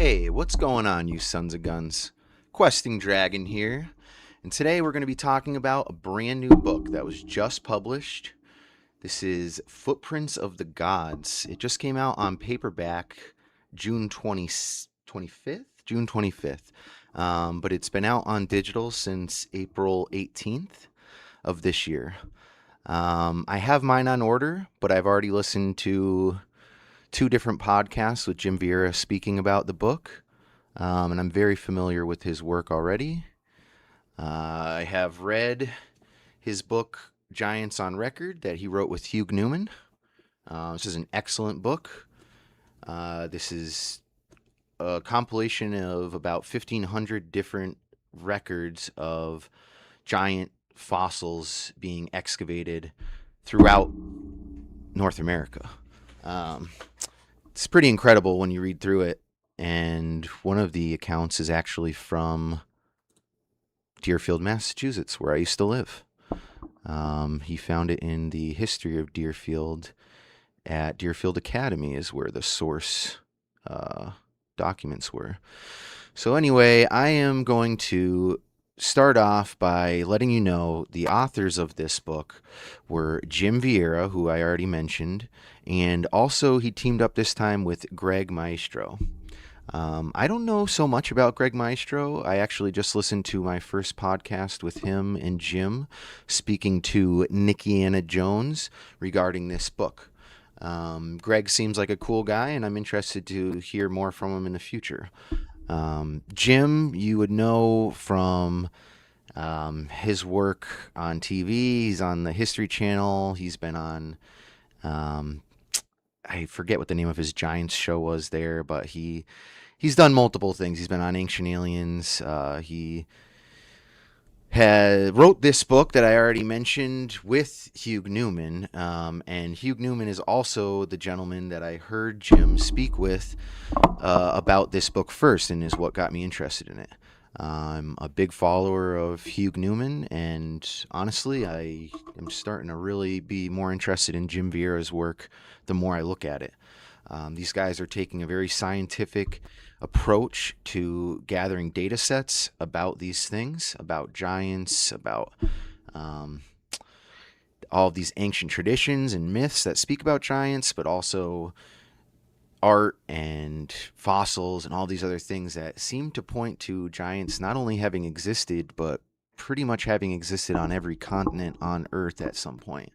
Hey, what's going on, you sons of guns? Questing Dragon here, and today we're going to be talking about a brand new book that was just published. This is Footprints of the Gods. It just came out on paperback June 25th? June 25th. But it's been out on digital since April 18th of this year. I have mine on order, but I've already listened to two different podcasts with Jim Vieira speaking about the book, and I'm very familiar with his work already. I have read his book, Giants on Record, that he wrote with Hugh Newman. This is an excellent book. This is a compilation of about 1,500 different records of giant fossils being excavated throughout North America. It's pretty incredible when you read through it, and one of the accounts is actually from Deerfield, Massachusetts, where I used to live. He found it in the history of Deerfield at Deerfield Academy is where the source documents were. So anyway, I am going to start off by letting you know the authors of this book were Jim Vieira, who I already mentioned, and also he teamed up this time with Greg Maestro. I don't know so much about Greg Maestro. I actually just listened to my first podcast with him and Jim speaking to Nikki Anna Jones regarding this book. Greg seems like a cool guy, and I'm interested to hear more from him in the future. Jim, you would know from his work on TV. He's on the History Channel. He's been on, I forget what the name of his Giants show was there, but he's done multiple things. He's been on Ancient Aliens. He wrote this book that I already mentioned with Hugh Newman, and Hugh Newman is also the gentleman that I heard Jim speak with about this book first, and is what got me interested in it. I'm a big follower of Hugh Newman, and honestly, I am starting to really be more interested in Jim Vieira's work the more I look at it. These guys are taking a very scientific approach to gathering data sets about these things, about giants, about all of these ancient traditions and myths that speak about giants, but also art and fossils and all these other things that seem to point to giants not only having existed, but pretty much having existed on every continent on Earth at some point.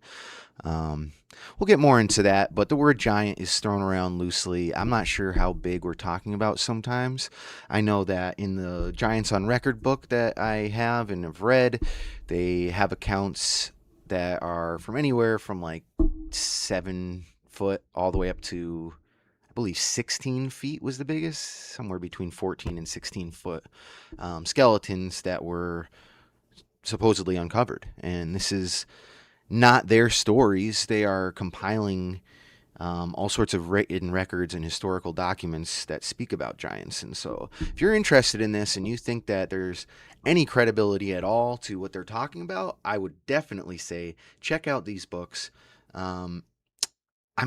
We'll get more into that, but the word giant is thrown around loosely. I'm not sure how big we're talking about sometimes. I know that in the Giants on Record book that I have and have read, they have accounts that are from anywhere from like 7 foot all the way up to, I believe 16 feet was the biggest, somewhere between 14 and 16 foot skeletons that were supposedly uncovered. And this is not their stories. They are compiling all sorts of written records and historical documents that speak about giants. And so if you're interested in this and you think that there's any credibility at all to what they're talking about, I would definitely say check out these books. I'm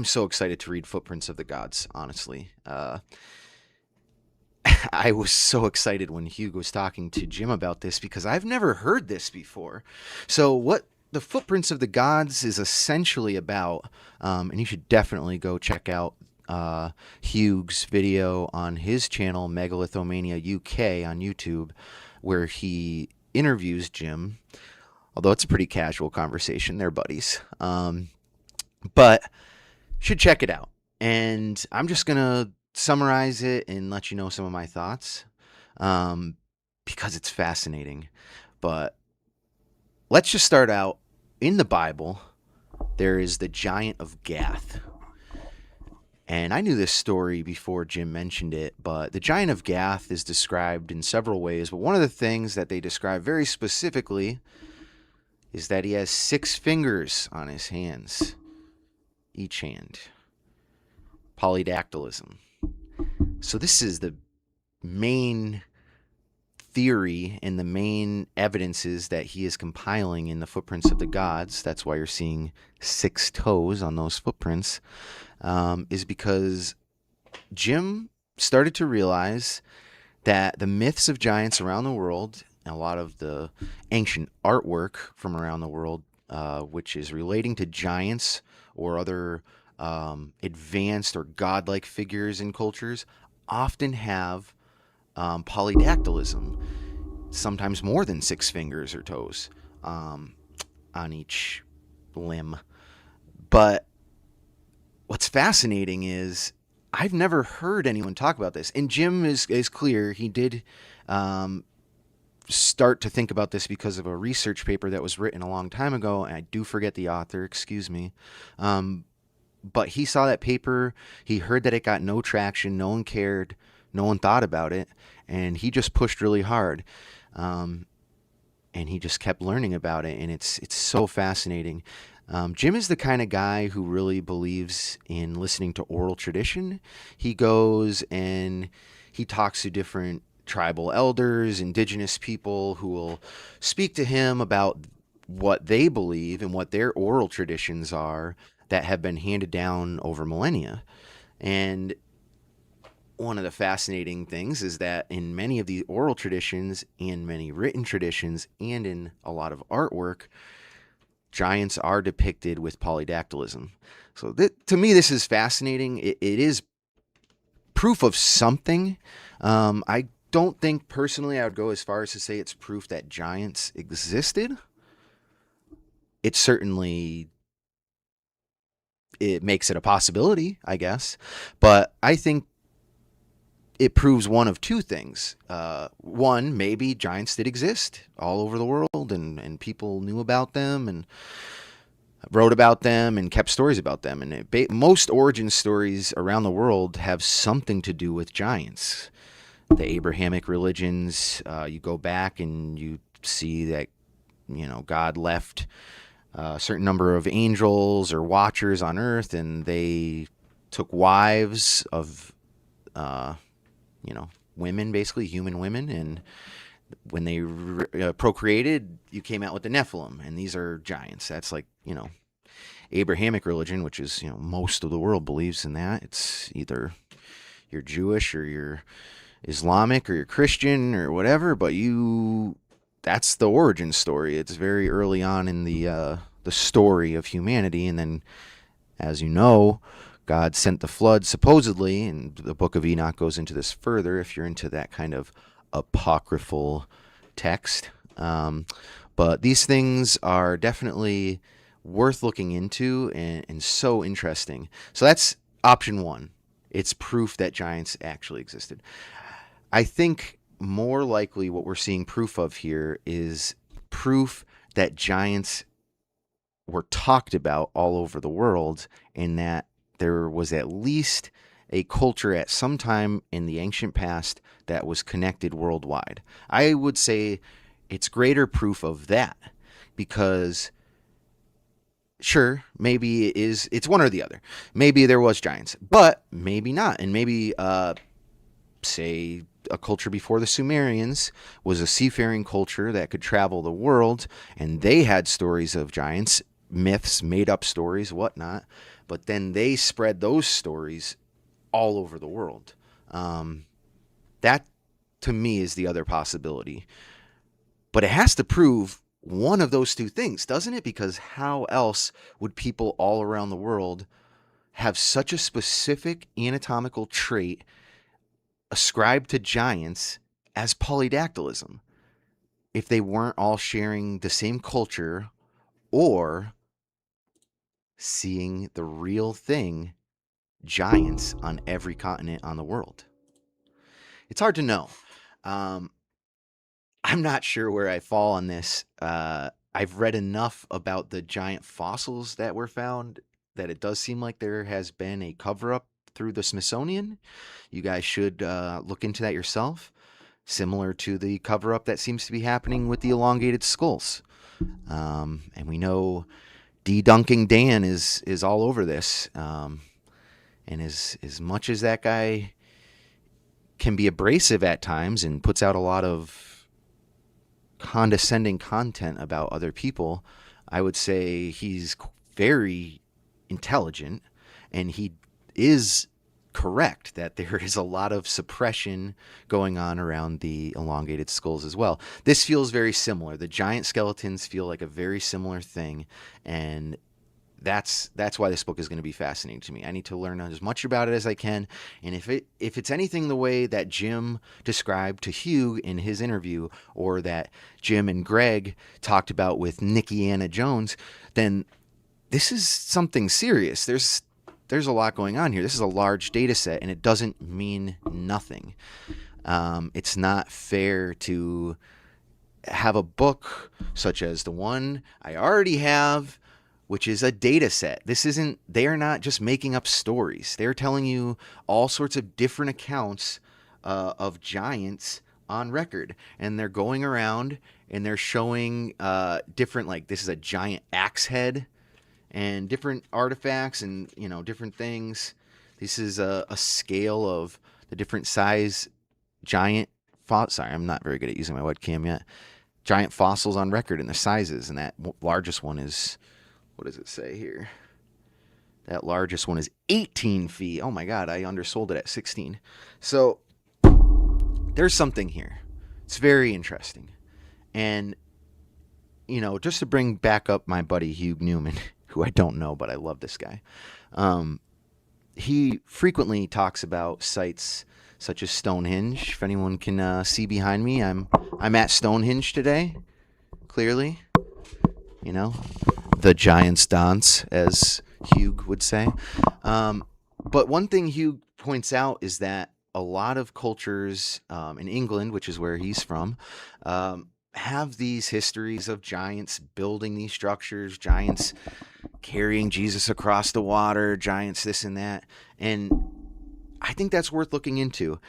so excited to read Footprints of the Gods, honestly. I was so excited when Hugh was talking to Jim about this because I've never heard this before. So what the Footprints of the Gods is essentially about, and you should definitely go check out Hugh's video on his channel, Megalithomania UK on YouTube, where he interviews Jim, although it's a pretty casual conversation. They're buddies. But should check it out. And I'm just going to summarize it and let you know some of my thoughts because it's fascinating. But let's just start out. In the Bible, there is the giant of Gath. And I knew this story before Jim mentioned it, but the giant of Gath is described in several ways. But one of the things that they describe very specifically is that he has 6 fingers on his hands, each hand. Polydactylism. So this is the main theory and the main evidences that he is compiling in the Footprints of the Gods. That's why you're seeing 6 toes on those footprints, is because Jim started to realize that the myths of giants around the world, and a lot of the ancient artwork from around the world, which is relating to giants or other advanced or godlike figures in cultures, often have polydactylism, sometimes more than 6 fingers or toes on each limb. But what's fascinating is I've never heard anyone talk about this. And Jim is clear. He did start to think about this because of a research paper that was written a long time ago. And I do forget the author, excuse me. But he saw that paper. He heard that it got no traction. No one cared. No one thought about it. And he just pushed really hard. And he just kept learning about it. And it's so fascinating. Jim is the kind of guy who really believes in listening to oral tradition. He goes and he talks to different tribal elders, indigenous people who will speak to him about what they believe and what their oral traditions are that have been handed down over millennia. And one of the fascinating things is that in many of the oral traditions, in many written traditions, and in a lot of artwork, giants are depicted with polydactylism. So to me, this is fascinating. It is proof of something. I don't think personally I would go as far as to say it's proof that giants existed. It certainly makes it a possibility, I guess. But I think it proves one of two things. One, maybe giants did exist all over the world, and people knew about them and wrote about them and kept stories about them. And most origin stories around the world have something to do with giants. The Abrahamic religions, you go back and you see that, God left a certain number of angels or watchers on earth, and they took wives of women, basically human women, and when they procreated, you came out with the Nephilim, and these are giants. That's like, Abrahamic religion, which is, most of the world believes in that. It's either you're Jewish or you're Islamic or you're Christian or whatever, but that's the origin story. It's very early on in the story of humanity, and then, as you know, God sent the flood, supposedly, and the book of Enoch goes into this further if you're into that kind of apocryphal text. But these things are definitely worth looking into and so interesting. So that's option one. It's proof that giants actually existed. I think more likely what we're seeing proof of here is proof that giants were talked about all over the world, and that there was at least a culture at some time in the ancient past that was connected worldwide. I would say it's greater proof of that, because sure, maybe it's one or the other. Maybe there was giants, but maybe not. And maybe, say, a culture before the Sumerians was a seafaring culture that could travel the world, and they had stories of giants, myths, made up stories, whatnot. But then they spread those stories all over the world. That, to me, is the other possibility. But it has to prove one of those two things, doesn't it? Because how else would people all around the world have such a specific anatomical trait ascribed to giants as polydactylism if they weren't all sharing the same culture or seeing the real thing, giants on every continent on the world? It's hard to know. I'm not sure where I fall on this. I've read enough about the giant fossils that were found that it does seem like there has been a cover-up through the Smithsonian. You guys should look into that yourself, similar to the cover-up that seems to be happening with the elongated skulls. And we know Dunking Dan is all over this. And as much as that guy can be abrasive at times and puts out a lot of condescending content about other people, I would say he's very intelligent, and he is correct that there is a lot of suppression going on around the elongated skulls as well. This feels very similar. The giant skeletons feel like a very similar thing, and that's why this book is going to be fascinating to me. I need to learn as much about it as I can, and if it's anything the way that Jim described to Hugh in his interview, or that Jim and Greg talked about with Nikki Anna Jones, then this is something serious. There's a lot going on here. This is a large data set, and it doesn't mean nothing. It's not fair to have a book such as the one I already have, which is a data set. They are not just making up stories. They're telling you all sorts of different accounts of giants on record. And they're going around and they're showing different, like, this is a giant axe head and different artifacts and, different things. This is a scale of the different size giant sorry, I'm not very good at using my webcam yet. Giant fossils on record and the sizes. And that largest one is, what does it say here? That largest one is 18 feet. Oh my God, I undersold it at 16. So there's something here. It's very interesting. And, just to bring back up my buddy Hugh Newman, who I don't know, but I love this guy. He frequently talks about sites such as Stonehenge. If anyone can see behind me, I'm at Stonehenge today, clearly. The giant's dance, as Hugh would say. But one thing Hugh points out is that a lot of cultures in England, which is where he's from, have these histories of giants building these structures, giants carrying Jesus across the water, giants this and that. And I think that's worth looking into.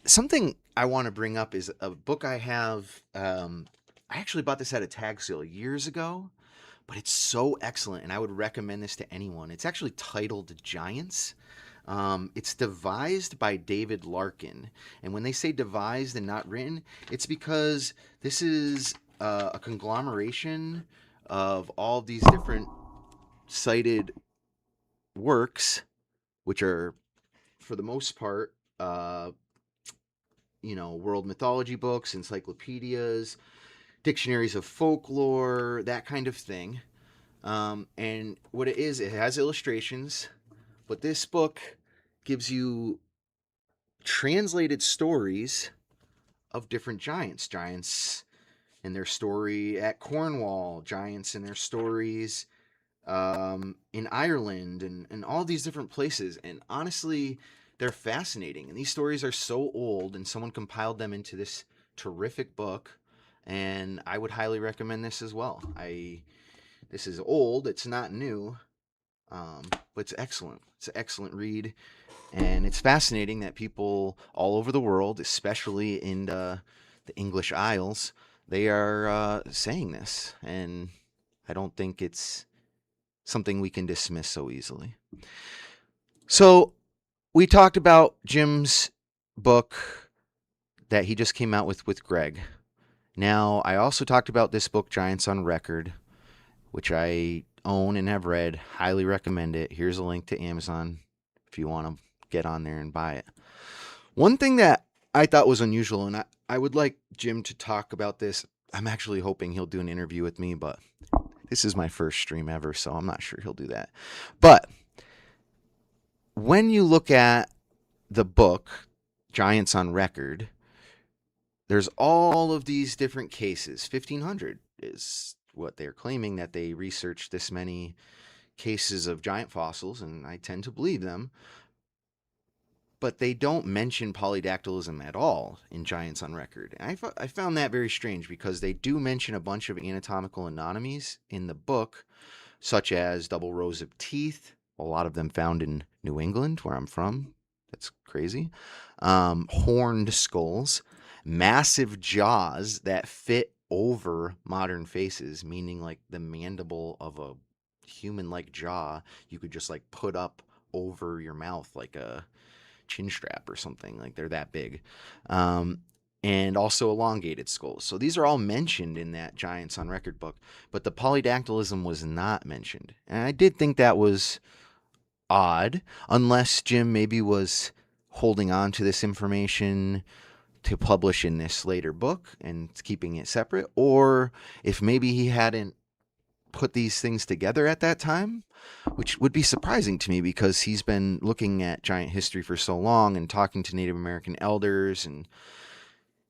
Something I want to bring up is a book I have. I actually bought this at a tag sale years ago. But it's so excellent, and I would recommend this to anyone. It's actually titled Giants. It's devised by David Larkin. And when they say devised and not written, it's because this is a conglomeration of all these different cited works, which are, for the most part, world mythology books, encyclopedias, dictionaries of folklore, that kind of thing. And what it is, it has illustrations, but this book gives you translated stories of different giants. Giants in their story at Cornwall, giants in their stories in Ireland, and all these different places. And honestly, they're fascinating. And these stories are so old, and someone compiled them into this terrific book. And I would highly recommend this as well. This is old, it's not new, but it's excellent. It's an excellent read, and it's fascinating that people all over the world, especially in the English Isles, they are saying this, and I don't think it's something we can dismiss so easily. So we talked about Jim's book that he just came out with Greg. Now, I also talked about this book, Giants on Record, which I own and have read. Highly recommend it. Here's a link to Amazon if you want to get on there and buy it. One thing that I thought was unusual, and I would like Jim to talk about this. I'm actually hoping he'll do an interview with me, but this is my first stream ever, so I'm not sure he'll do that. But when you look at the book, Giants on Record, there's all of these different cases. 1,500 is what they're claiming, that they researched this many cases of giant fossils, and I tend to believe them. But they don't mention polydactylism at all in Giants on Record. And I found that very strange, because they do mention a bunch of anatomical anomalies in the book, such as double rows of teeth, a lot of them found in New England, where I'm from. That's crazy. Horned skulls, massive jaws that fit over modern faces, meaning like the mandible of a human-like jaw you could just like put up over your mouth like a chin strap or something. Like, they're that big. And also elongated skulls. So these are all mentioned in that Giants on Record book, but the polydactylism was not mentioned. And I did think that was odd, unless Jim maybe was holding on to this information to publish in this later book and keeping it separate, or if maybe he hadn't put these things together at that time, which would be surprising to me because he's been looking at giant history for so long and talking to Native American elders and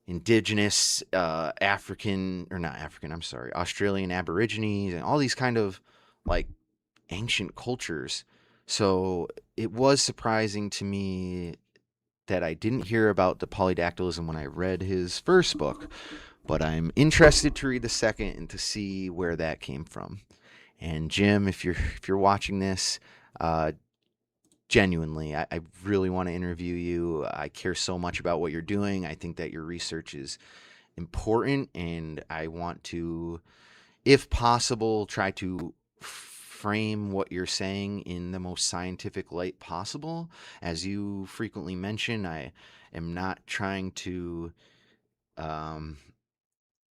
indigenous African, or not African, I'm sorry, Australian Aborigines and all these kind of like ancient cultures. So it was surprising to me that I didn't hear about the polydactylism when I read his first book, but I'm interested to read the second and to see where that came from. And Jim, if you're watching this, genuinely, I really want to interview you. I care so much about what you're doing. I think that your research is important, and I want to, if possible, try to frame what you're saying in the most scientific light possible. As you frequently mention, I am not trying to um,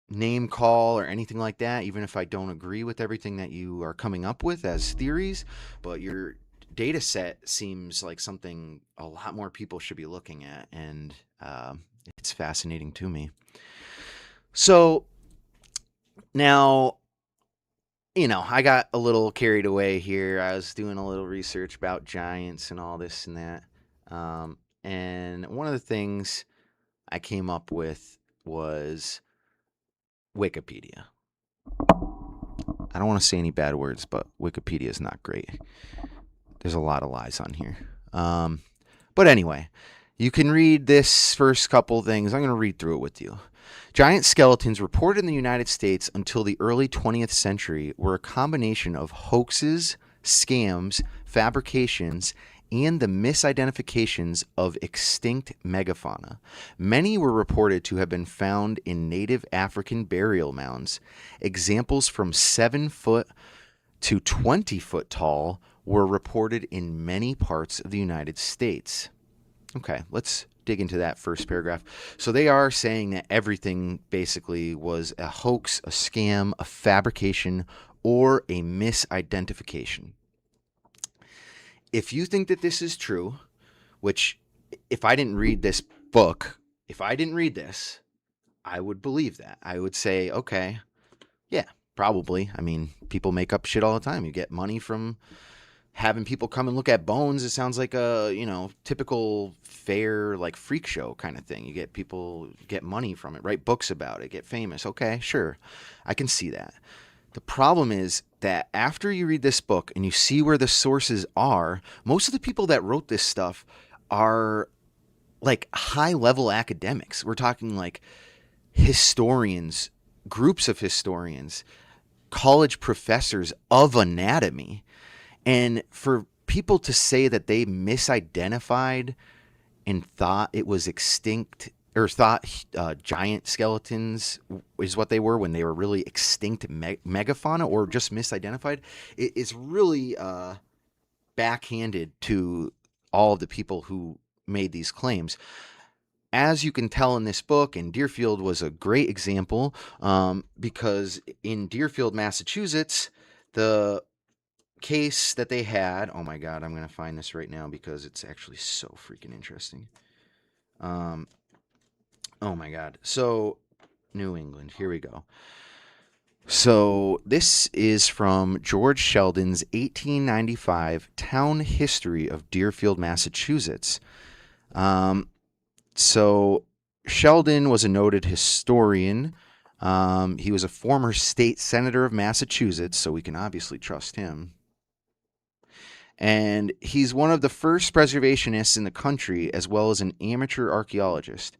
name call or anything like that, even if I don't agree with everything that you are coming up with as theories. But your data set seems like something a lot more people should be looking at, and it's fascinating to me. So now, I got a little carried away here. I was doing a little research about giants and all this and that. And one of the things I came up with was Wikipedia. I don't want to say any bad words, but Wikipedia is not great. There's a lot of lies on here. But anyway, you can read this first couple things. I'm going to read through it with you. Giant skeletons reported in the United States until the early 20th century were a combination of hoaxes, scams, fabrications, and the misidentifications of extinct megafauna. Many were reported to have been found in native African burial mounds. Examples from 7-foot to 20-foot tall were reported in many parts of the United States. Okay, let's dig into that first paragraph. So they are saying that everything basically was a hoax, a scam, a fabrication, or a misidentification. If you think that this is true, which if I didn't read this book, if I didn't read this, I would believe that. I would say, okay, yeah, probably. I mean, people make up shit all the time. You get money from having people come and look at bones. It sounds like a, typical fair, like freak show kind of thing. You get people get money from it, write books about it, get famous. Okay, sure. I can see that. The problem is that after you read this book and you see where the sources are, most of the people that wrote this stuff are like high level academics. We're talking like historians, groups of historians, college professors of anatomy. And for people to say that they misidentified and thought it was extinct, or thought giant skeletons is what they were when they were really extinct megafauna, or just misidentified, it is really backhanded to all of the people who made these claims. As you can tell in this book, and Deerfield was a great example, because in Deerfield, Massachusetts, the case that they had, oh my god, I'm going to find this right now because it's actually so freaking interesting. Oh my god. So, New England, here we go. So, this is from George Sheldon's 1895 Town History of Deerfield, Massachusetts. So, Sheldon was a noted historian. He was a former state senator of Massachusetts, so we can obviously trust him. And he's one of the first preservationists in the country, as well as an amateur archaeologist.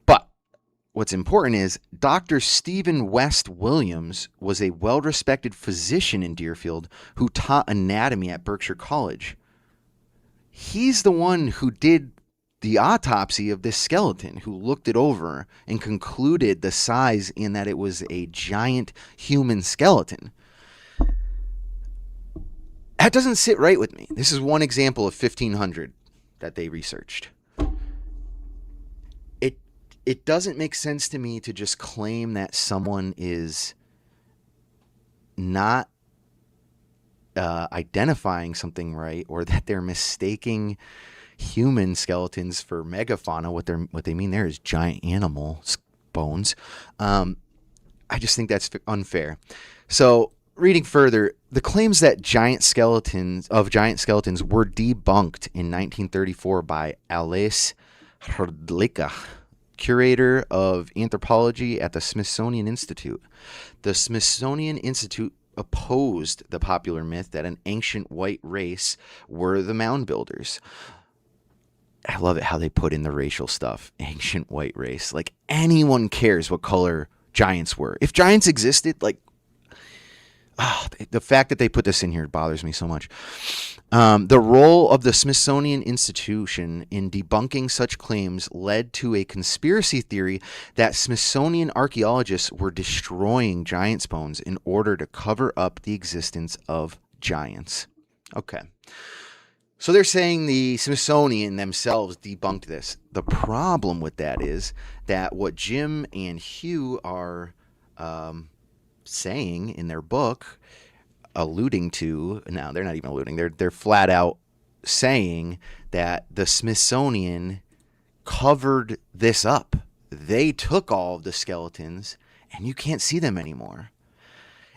But what's important is Dr. Stephen West Williams was a well-respected physician in Deerfield who taught anatomy at Berkshire College. He's the one who did the autopsy of this skeleton, who looked it over and concluded the size in that it was a giant human skeleton. That doesn't sit right with me. This is one example of 1,500 that they researched. It doesn't make sense to me to just claim that someone is not identifying something right, or that they're mistaking human skeletons for megafauna. What they mean there is giant animal bones. I just think that's unfair. So, reading further, the claims that giant skeletons were debunked in 1934 by Alice Hrdlicka, curator of anthropology at the Smithsonian Institute. The Smithsonian Institute opposed the popular myth that an ancient white race were the mound builders. I love it how they put in the racial stuff. Ancient white race. Like, anyone cares what color giants were. If giants existed, like, the fact that they put this in here bothers me so much. The role of the Smithsonian Institution in debunking such claims led to a conspiracy theory that Smithsonian archaeologists were destroying giants' bones in order to cover up the existence of giants. Okay. So they're saying the Smithsonian themselves debunked this. The problem with that is that what Jim and Hugh are saying in their book, alluding to, now they're not even alluding, they're flat out saying that the Smithsonian covered this up. They took all of the skeletons and you can't see them anymore.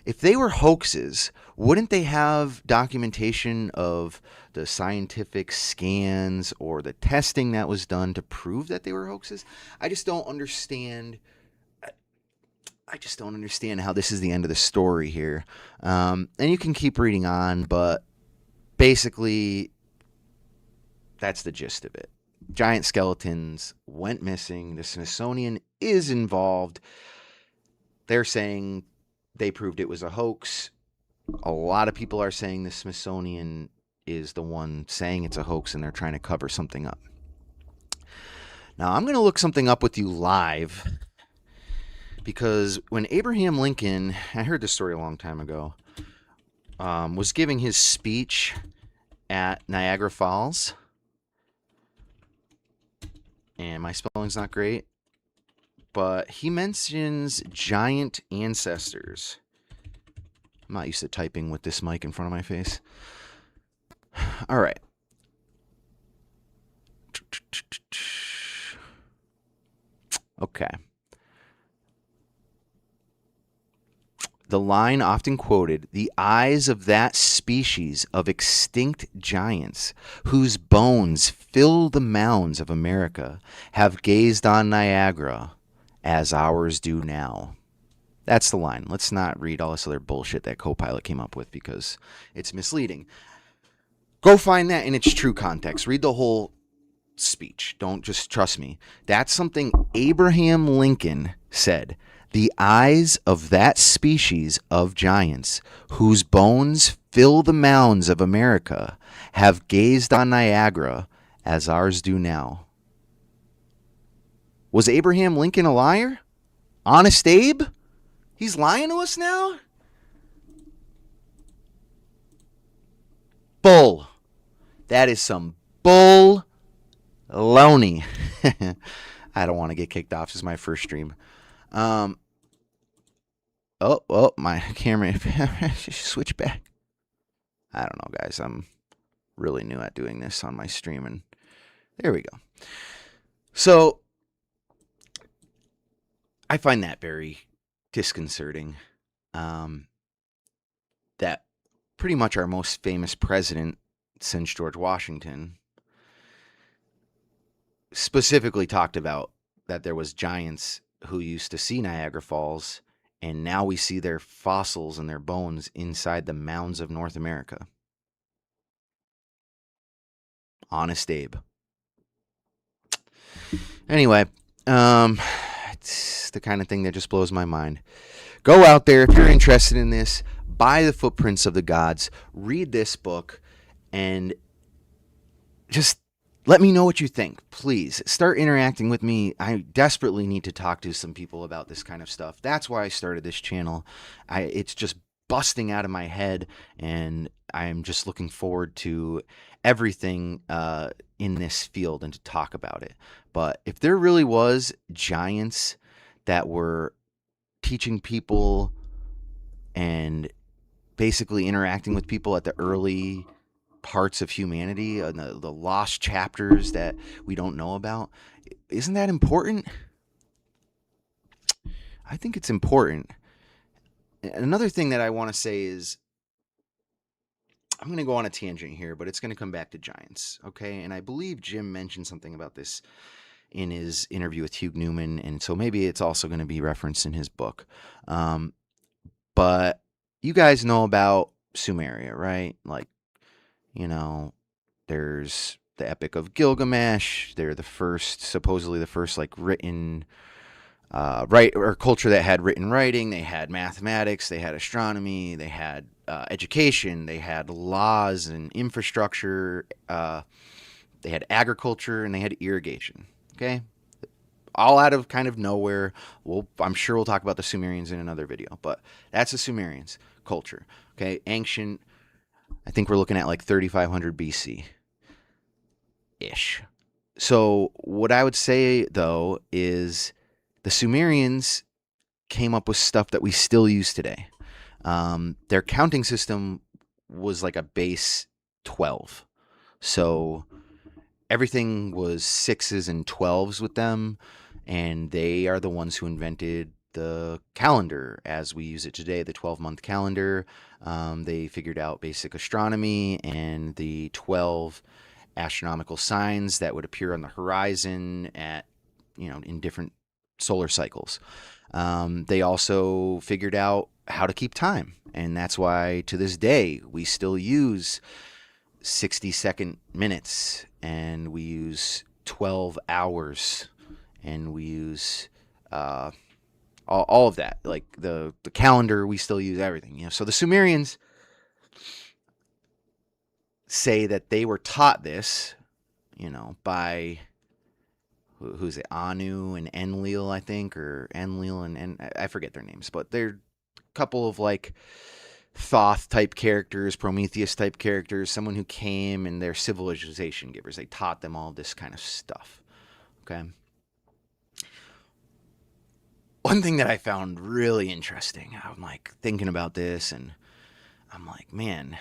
If they were hoaxes, wouldn't they have documentation of the scientific scans or the testing that was done to prove that they were hoaxes? I just don't understand how this is the end of the story here. And you can keep reading on, but basically that's the gist of it. Giant skeletons went missing. The Smithsonian is involved. They're saying they proved it was a hoax. A lot of people are saying the Smithsonian is the one saying it's a hoax and they're trying to cover something up. Now, I'm going to look something up with you live because when Abraham Lincoln, I heard this story a long time ago, was giving his speech at Niagara Falls, and my spelling's not great, but he mentions giant ancestors. I'm not used to typing with this mic in front of my face. All right. Okay. The line often quoted, "The eyes of that species of extinct giants whose bones fill the mounds of America have gazed on Niagara as ours do now." That's the line. Let's not read all this other bullshit that Copilot came up with because it's misleading. Go find that in its true context. Read the whole speech. Don't just trust me. That's something Abraham Lincoln said. The eyes of that species of giants whose bones fill the mounds of America have gazed on Niagara as ours do now. Was Abraham Lincoln a liar? Honest Abe? He's lying to us now? Bull. That is some bull loney. I don't want to get kicked off. This is my first stream. My camera switch back. I don't know, guys. I'm really new at doing this on my stream, and there we go. So I find that very disconcerting. That pretty much our most famous president since George Washington specifically talked about that there was giants who used to see Niagara Falls, and now we see their fossils and their bones inside the mounds of North America. Honest Abe. Anyway, it's the kind of thing that just blows my mind. Go out there if you're interested in this. Buy The Footprints of the Gods. Read this book, and just let me know what you think. Please start interacting with me. I desperately need to talk to some people about this kind of stuff. That's why I started this channel. It's just busting out of my head, and I'm just looking forward to everything in this field and to talk about it. But if there really was giants that were teaching people and basically interacting with people at the early parts of humanity, the lost chapters that we don't know about. Isn't that important? I think it's important. Another thing that I want to say is I'm going to go on a tangent here, but it's going to come back to giants, okay? And I believe Jim mentioned something about this in his interview with Hugh Newman, and so maybe it's also going to be referenced in his book. But you guys know about Sumeria, right? Like, you know, there's the Epic of Gilgamesh. They're supposedly the first like written culture that had written writing. They had mathematics, they had astronomy, they had education, they had laws and infrastructure, they had agriculture, and they had irrigation. Okay, all out of kind of nowhere. I'm sure we'll talk about the Sumerians in another video, but that's the Sumerians culture. Okay, ancient. I think we're looking at like 3500 BC ish. So what I would say though is the Sumerians came up with stuff that we still use today. Their counting system was like a base 12. So everything was sixes and 12s with them, and they are the ones who invented the calendar as we use it today, the 12-month calendar. They figured out basic astronomy and the 12 astronomical signs that would appear on the horizon in different solar cycles. They also figured out how to keep time, and that's why to this day we still use 60-second minutes, and we use 12 hours, and we use all of that. Like the calendar, we still use everything. So the Sumerians say that they were taught this, by who's it, Anu and Enlil, I think, or Enlil and I forget their names, but they're a couple of like Thoth type characters, Prometheus type characters, someone who came and they're civilization givers. They taught them all this kind of stuff. Okay. One thing that I found really interesting, I'm like thinking about this, and I'm like, man,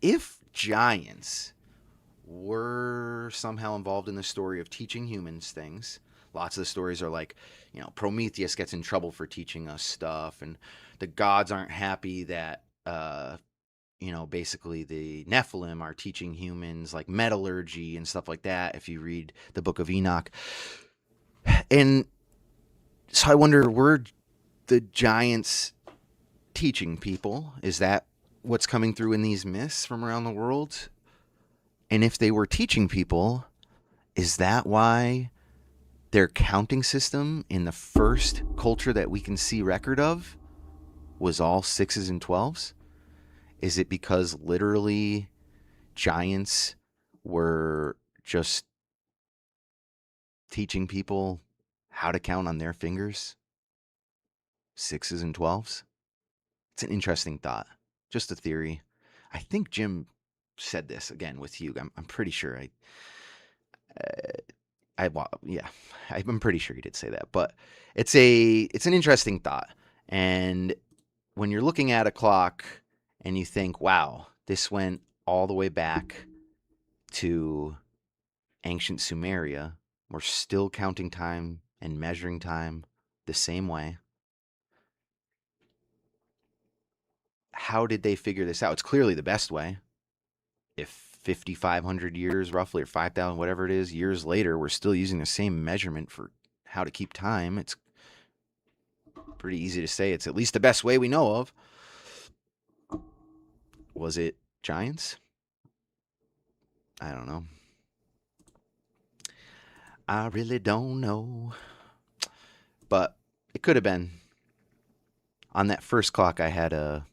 if giants were somehow involved in the story of teaching humans things, lots of the stories are like, Prometheus gets in trouble for teaching us stuff, and the gods aren't happy that, basically the Nephilim are teaching humans like metallurgy and stuff like that, if you read the Book of Enoch. And so I wonder, were the giants teaching people? Is that what's coming through in these myths from around the world? And if they were teaching people, is that why their counting system in the first culture that we can see record of was all sixes and 12s? Is it because literally giants were just teaching people how to count on their fingers? Sixes and 12s? It's an interesting thought. Just a theory. I think Jim said this again with you. I'm pretty sure I'm pretty sure he did say that, but it's an interesting thought. And when you're looking at a clock and you think, wow, this went all the way back to ancient Sumeria, we're still counting time and measuring time the same way. How did they figure this out? It's clearly the best way. If 5,500 years roughly, or 5,000, whatever it is, years later, we're still using the same measurement for how to keep time, it's pretty easy to say it's at least the best way we know of. Was it giants? I don't know. I really don't know. But it could have been. On that first clock, I had an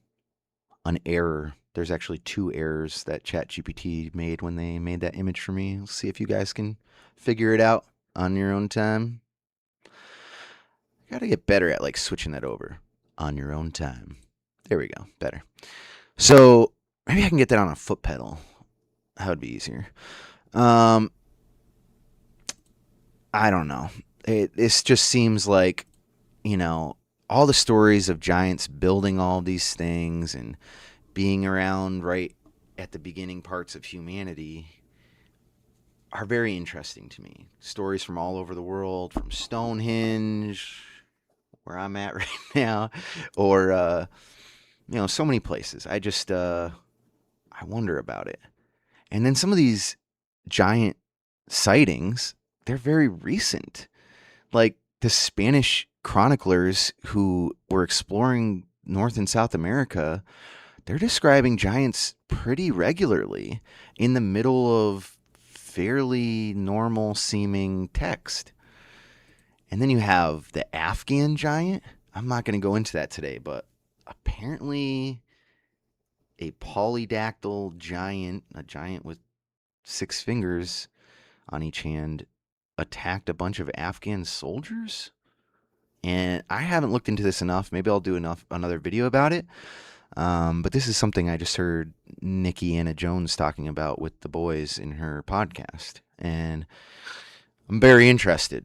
error. There's actually 2 errors that ChatGPT made when they made that image for me. Let's see if you guys can figure it out on your own time. Gotta get better at like switching that over on your own time. There we go. Better. So maybe I can get that on a foot pedal. That would be easier. I don't know. This just seems like, all the stories of giants building all these things and being around right at the beginning parts of humanity are very interesting to me. Stories from all over the world, from Stonehenge, where I'm at right now, or so many places. I wonder about it. And then some of these giant sightings, they're very recent. Like the Spanish chroniclers who were exploring North and South America, they're describing giants pretty regularly in the middle of fairly normal seeming text. And then you have the Afghan giant. I'm not going to go into that today, but apparently a polydactyl giant, a giant with 6 fingers on each hand, attacked a bunch of Afghan soldiers. And I haven't looked into this enough. Maybe I'll do another video about it. But this is something I just heard Nikki Anna Jones talking about with the boys in her podcast. And I'm very interested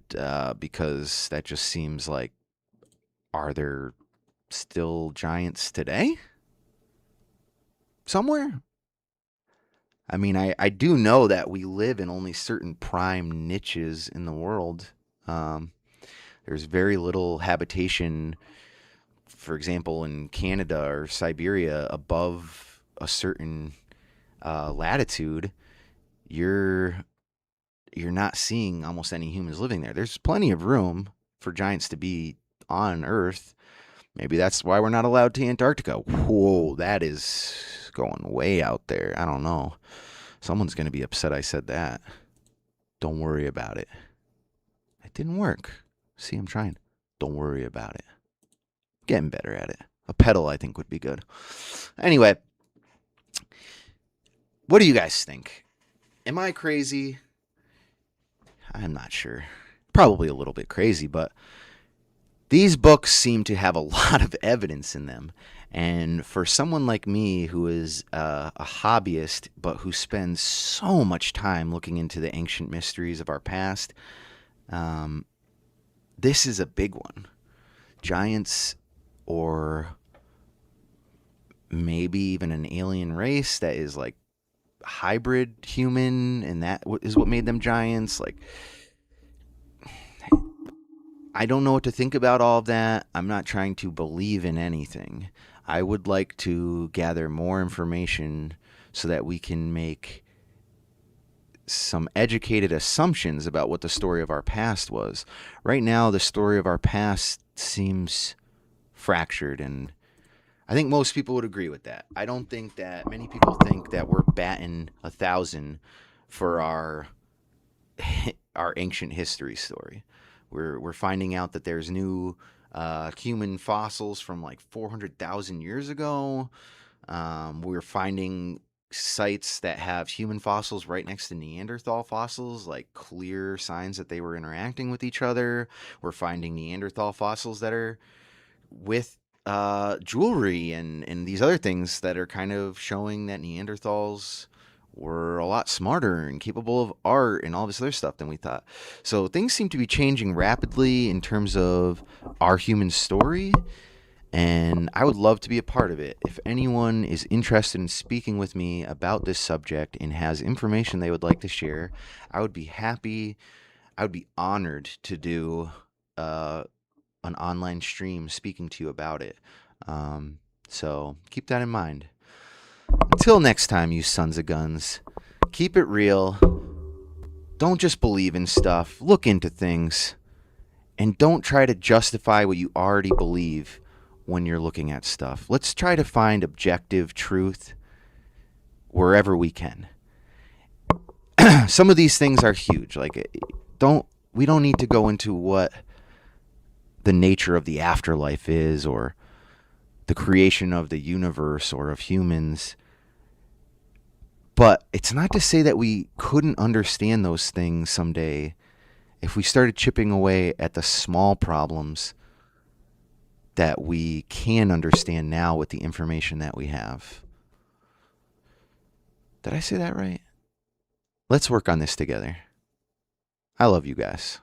because that just seems like, are there still giants today? Somewhere? I mean, I do know that we live in only certain prime niches in the world. There's very little habitation, for example, in Canada or Siberia above a certain latitude. You're not seeing almost any humans living there. There's plenty of room for giants to be on Earth. Maybe that's why we're not allowed to Antarctica. Whoa, that is going way out there. I don't know. Someone's going to be upset I said that. Don't worry about it. It didn't work. See, I'm trying. Don't worry about it. Getting better at it. A pedal, I think, would be good. Anyway, what do you guys think? Am I crazy? I'm not sure. Probably a little bit crazy, but these books seem to have a lot of evidence in them. And for someone like me who is a hobbyist, but who spends so much time looking into the ancient mysteries of our past, this is a big one. Giants, or maybe even an alien race that is like hybrid human, and that is what made them giants. Like, I don't know what to think about all of that. I'm not trying to believe in anything. I would like to gather more information so that we can make some educated assumptions about what the story of our past was. Right now, the story of our past seems fractured, and I think most people would agree with that. I don't think that many people think that we're batting 1,000 for our ancient history story. We're finding out that there's new human fossils from like 400,000 years ago. We're finding sites that have human fossils right next to Neanderthal fossils, like clear signs that they were interacting with each other. We're finding Neanderthal fossils that are with jewelry and these other things that are kind of showing that Neanderthals were a lot smarter and capable of art and all this other stuff than we thought. So things seem to be changing rapidly in terms of our human story, and I would love to be a part of it. If anyone is interested in speaking with me about this subject and has information they would like to share, I would be happy. I would be honored to do an online stream speaking to you about it. So keep that in mind. Until next time, you sons of guns, keep it real. Don't just believe in stuff. Look into things. And don't try to justify what you already believe when you're looking at stuff. Let's try to find objective truth wherever we can. Some of these things are huge. Like, we don't need to go into what the nature of the afterlife is, or the creation of the universe, or of humans. But it's not to say that we couldn't understand those things someday if we started chipping away at the small problems that we can understand now with the information that we have. Did I say that right? Let's work on this together. I love you guys.